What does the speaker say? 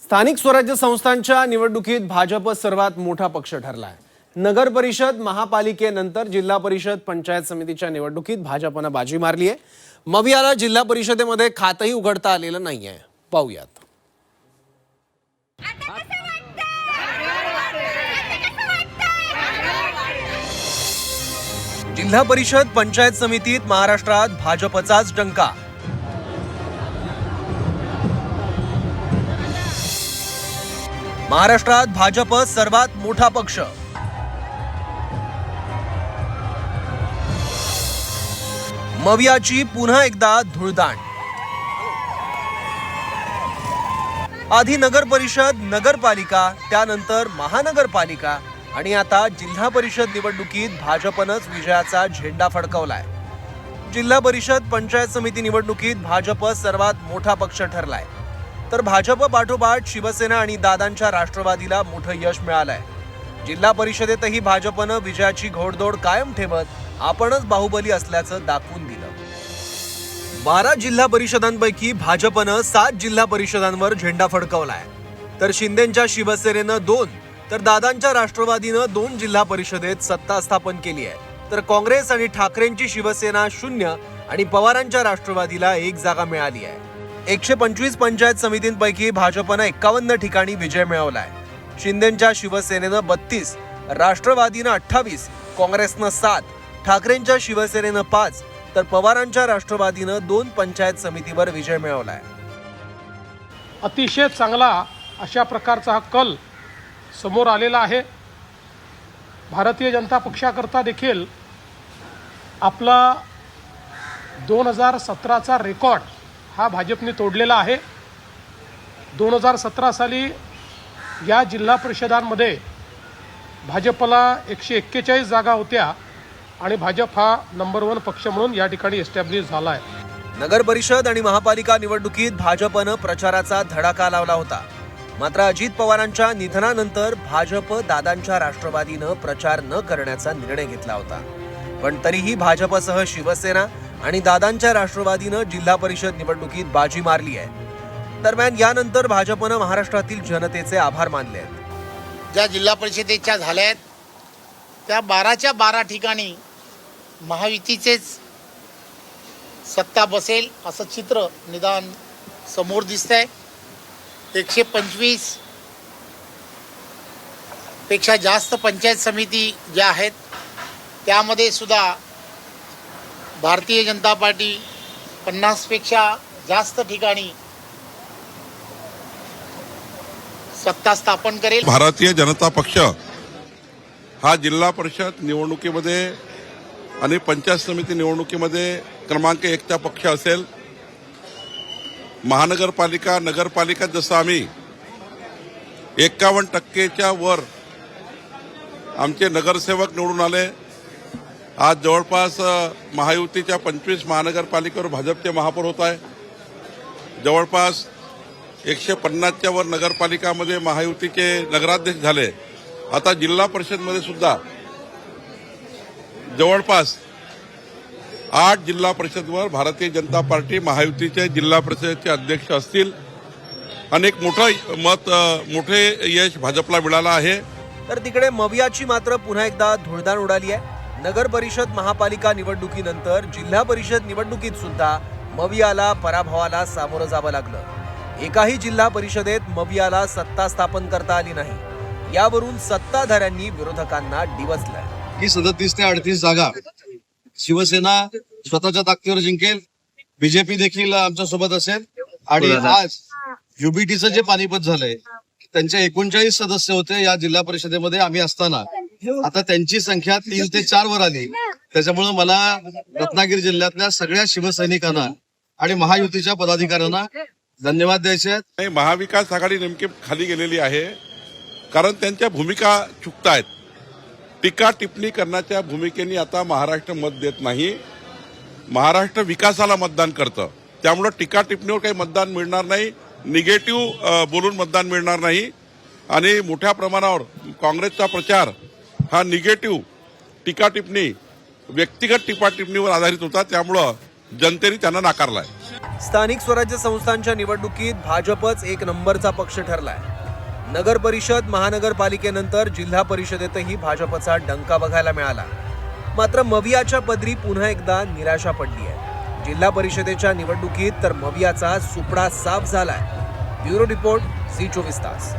स्थानिक स्वराज्य संस्थांच्या निवडणुकीत भाजप सर्वात मोठा पक्ष ठरला आहे। नगर परिषद, महापालिकेनंतर जिल्हा परिषद, पंचायत समितीच्या निवडणुकीत भाजपनं बाजी मारली आहे। मवियाला जिल्हा परिषदेमध्ये खातही उघडता आलेलं नाहीये। पाहूयात। जिल्हा परिषद, पंचायत समितीत महाराष्ट्रात भाजपचाच डंका। महाराष्ट्रात भाजप सर्वात मोठा पक्ष। मवियाची पुन्हा एकदा धुळदाण। आधी नगर परिषद, नगरपालिका, त्यानंतर महानगरपालिका आणि आता जिल्हा परिषद निवडणुकीत भाजपनंच विजयाचा झेंडा फडकवलाय। जिल्हा परिषद, पंचायत समिती निवडणुकीत भाजप सर्वात मोठा पक्ष ठरलाय, तर भाजप पाठोपाठ शिवसेना आणि दादांच्या राष्ट्रवादीला मोठं यश मिळालंय। जिल्हा परिषदेतही भाजपनं विजयाची घोडदौड कायम ठेवत आपणच बाहुबली असल्याचं दाखवून दिलं। 12 जिल्हा परिषदांपैकी भाजपनं 7 जिल्हा परिषदांवर झेंडा फडकवलाय, तर शिंदेंच्या शिवसेनेनं 2, तर दादांच्या राष्ट्रवादीनं 2 जिल्हा परिषदेत सत्ता स्थापन केली आहे। तर काँग्रेस आणि ठाकरेंची शिवसेना 0 आणि पवारांच्या राष्ट्रवादीला 1 जागा मिळाली आहे। 125 पंचायत समितींपैकी भाजपनं 51 ठिकाणी विजय मिळवलाय। शिंदेंच्या शिवसेनेनं 32, राष्ट्रवादीनं 28, काँग्रेसनं 7, ठाकरेंच्या शिवसेनेनं 5, तर पवारांच्या राष्ट्रवादीनं 2 पंचायत समितीवर विजय मिळवलाय। अतिशय चांगला अशा प्रकारचा हा कल समोर आलेला आहे। भारतीय जनता पक्षाकरता देखील आपला 2017चा रेकॉर्ड हा भाजपने तोडलेला आहे। 2017 साली या जिल्हा परिषदांमध्ये भाजपला 141 जागा होत्या आणि भाजप हा नंबर 1 पक्ष म्हणून या ठिकाणी एस्टॅब्लिश झाला आहे। नगर परिषद आणि महापालिका निवडणुकीत भाजपनं प्रचाराचा धडाका लावला होता, मात्र अजित पवारांच्या निधनानंतर भाजप दादांच्या राष्ट्रवादीनं प्रचार न करण्याचा निर्णय घेतला होता। पण तरीही भाजपसह शिवसेना आणि दादांच्या राष्ट्रवादीनं जिल्हा परिषद निवडणुकीत बाजी मारली आहे। दरम्यान यानंतर भाजपनं महाराष्ट्रातील जनतेचे आभार मानले आहेत। ज्या जिल्हा परिषदेच्या झाल्या आहेत त्या 12च्या 12 ठिकाणी महायुतीचेच सत्ता बसेल असं चित्र निदान समोर दिसतंय। 125 पेक्षा जास्त पंचायत समिती ज्या आहेत त्यामध्ये सुद्धा भारतीय जनता पार्टी 50 पेक्षा जास्त ठिकाणी सत्ता स्थापन करेल। भारतीय जनता पक्ष हा जिल्हा परिषद निवडणुकीमध्ये आणि पंचायत समिती निवडणुकीमध्ये क्रमांक 1चा पक्ष असेल। महानगरपालिका, नगरपालिका जसं आम्ही 51%च्या वर आमचे नगरसेवक निवडून आले। आज जवळपास महायुतीच्या 25 महानगरपालिकेवर भाजपचे महापौर होत आहे। जवळपास 150च्या वर नगरपालिकामध्ये महायुतीचे नगराध्यक्ष झाले। आता जिल्हा परिषदमध्ये सुद्धा जवळपास 8 जिल्हा परिषदवर भारतीय जनता पार्टी महायुतीचे जिल्हा परिषदेचे अध्यक्ष असतील। अनेक मोठे यश भाजपला मिळालं आहे। तर तिकडे मवियाची मात्र पुन्हा एकदा धुळदाण उडाली आहे। नगर परिषद, महापालिका निवडणुकीनंतर जिल्हा परिषद निवडणुकीत सुद्धा मवियाला पराभवाला सामोरं जावं लागलं। एकाही जिल्हा परिषदेत मवियाला सत्ता स्थापन करता आली नाही। यावरून सत्ताधाऱ्यांनी विरोधकांना डिवचलंय। ही 37 ते 38 जागा शिवसेना स्वतःच्या ताकदीवर जिंकेल। बीजेपी देखील आमच्या सोबत असेल। आणि आज युबीटीचं जे पानिपत झालंय त्यांचे 39 सदस्य होते या जिल्हा परिषदेमध्ये आम्ही असताना, आता त्यांची संख्या 3 ते 4 वर आली। त्याच्यामुळे मला रत्नागिरी जिल्ह्यातल्या सगळ्या शिवसैनिकांना आणि महायुतीच्या पदाधिकाऱ्यांना धन्यवाद द्यायचे आहेत। महाविकास आघाडी नेमकी खाली गेलेली आहे कारण त्यांच्या भूमिका चुकतायत। टीका टिप्पणी करण्याच्या भूमिकेने आता महाराष्ट्र मत देत नाही, महाराष्ट्र विकासाला मतदान करतं। त्यामुळे टीका टिप्पणीवर काही मतदान मिळणार नाही, निगेटिव्ह बोलून मतदान मिळणार नाही। आणि मोठ्या प्रमाणावर काँग्रेसचा प्रचार हा निगेटिव्ह टीका टिप्पणी, व्यक्तिगत टीका टिप्पणीवर आधारित होता, त्यामुळे जनतेने त्यांना नाकारलाय। स्थानिक स्वराज्य संस्थांच्या निवडणुकीत भाजपच एक नंबरचा पक्ष ठरलाय. नगर परिषद महानगरपालिकेनंतर जिल्हा परिषदेतही भाजपचा डंका बघायला मिळाला. मात्र मवियाच्या पदरी पुन्हा एकदा निराशा पडली आहे. जिल्हा परिषदेच्या निवडणुकीत तर मवियाचा सुपडा साफ झालाय. ब्युरो रिपोर्ट, झी 24 तास.